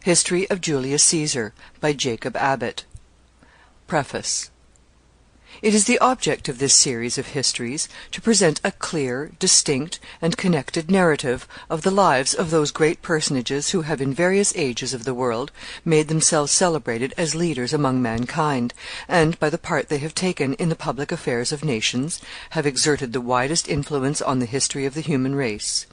History of Julius Caesar, by Jacob Abbott. Preface. It is the object of this series of histories to present a clear, distinct, and connected narrative of the lives of those great personages who have in various ages of the world made themselves celebrated as leaders among mankind, and, by the part they have taken in the public affairs of nations, have exerted the widest influence on the history of the human race.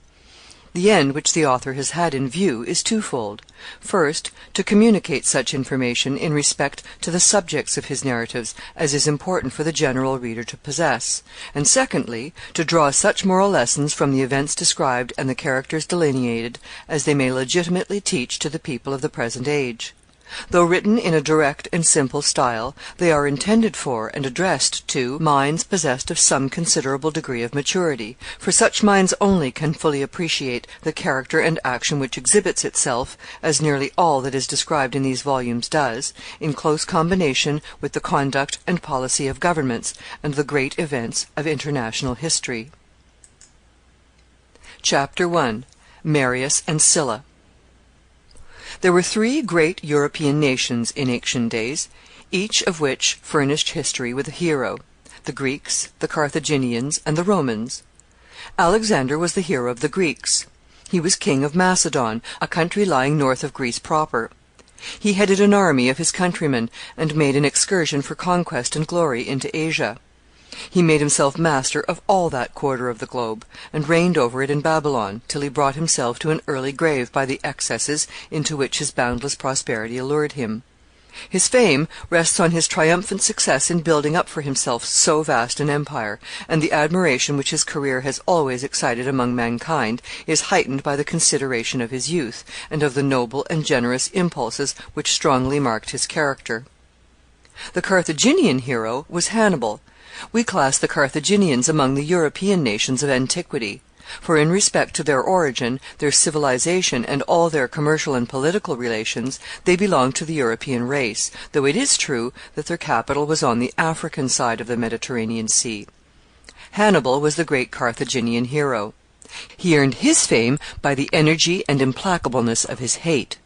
The end which the author has had in view is twofold. First, to communicate such information in respect to the subjects of his narratives as is important for the general reader to possess, and secondly, to draw such moral lessons from the events described and the characters delineated as they may legitimately teach to the people of the present age. Though written in a direct and simple style, they are intended for and addressed to minds possessed of some considerable degree of maturity, for such minds only can fully appreciate the character and action which exhibits itself, as nearly all that is described in these volumes does, in close combination with the conduct and policy of governments and the great events of international history. Chapter 1. Marius and Sylla. There were three great European nations in ancient days, each of which furnished history with a hero: the Greeks, the Carthaginians, and the Romans. Alexander was the hero of the Greeks. He was king of Macedon, a country lying north of Greece proper. He headed an army of his countrymen, and made an excursion for conquest and glory into Asia. He made himself master of all that quarter of the globe, and reigned over it in Babylon, till he brought himself to an early grave by the excesses into which his boundless prosperity allured him. His fame rests on his triumphant success in building up for himself so vast an empire, and the admiration which his career has always excited among mankind is heightened by the consideration of his youth, and of the noble and generous impulses which strongly marked his character. The Carthaginian hero was Hannibal. We class the Carthaginians among the European nations of antiquity, for in respect to their origin, their civilization, and all their commercial and political relations, they belong to the European race, though it is true that their capital was on the African side of the Mediterranean Sea. Hannibal was the great Carthaginian hero. He earned his fame by the energy and implacableness of his hate.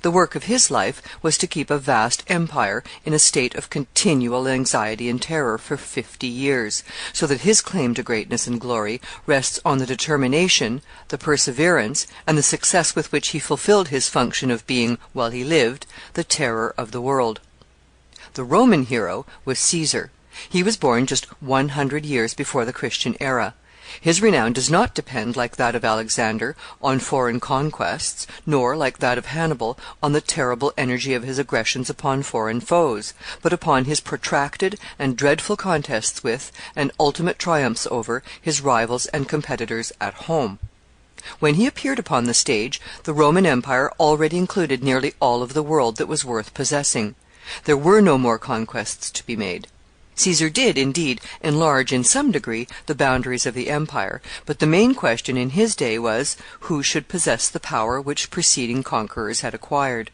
The work of his life was to keep a vast empire in a state of continual anxiety and terror for 50 years, so that his claim to greatness and glory rests on the determination, the perseverance, and the success with which he fulfilled his function of being, while he lived, the terror of the world. The Roman hero was Caesar. He was born just 100 years before the Christian era. His renown does not depend, like that of Alexander, on foreign conquests, nor, like that of Hannibal, on the terrible energy of his aggressions upon foreign foes, but upon his protracted and dreadful contests with, and ultimate triumphs over, his rivals and competitors at home. When he appeared upon the stage, the Roman Empire already included nearly all of the world that was worth possessing. There were no more conquests to be made. Caesar did, indeed, enlarge in some degree the boundaries of the empire, but the main question in his day was, who should possess the power which preceding conquerors had acquired.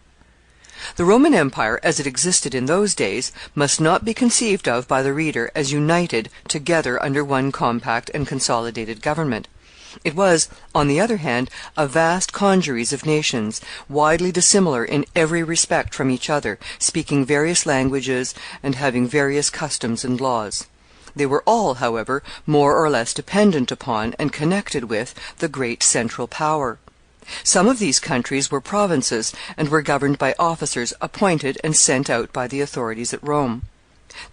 The Roman Empire, as it existed in those days, must not be conceived of by the reader as united together under one compact and consolidated government. It was, on the other hand, a vast congeries of nations, widely dissimilar in every respect from each other, speaking various languages, and having various customs and laws. They were all, however, more or less dependent upon and connected with the great central power. Some of these countries were provinces, and were governed by officers appointed and sent out by the authorities at Rome.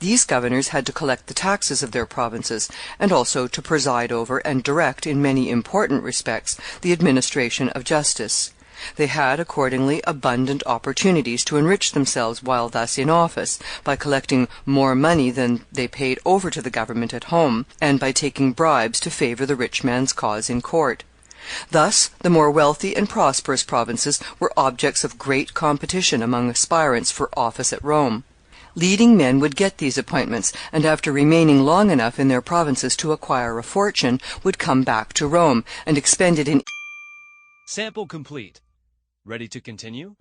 These governors had to collect the taxes of their provinces, and also to preside over and direct, in many important respects, the administration of justice. They had, accordingly, abundant opportunities to enrich themselves while thus in office, by collecting more money than they paid over to the government at home, and by taking bribes to favor the rich man's cause in court. Thus, the more wealthy and prosperous provinces were objects of great competition among aspirants for office at Rome. Leading men would get these appointments, and after remaining long enough in their provinces to acquire a fortune, would come back to Rome, and expend it in... Sample complete. Ready to continue?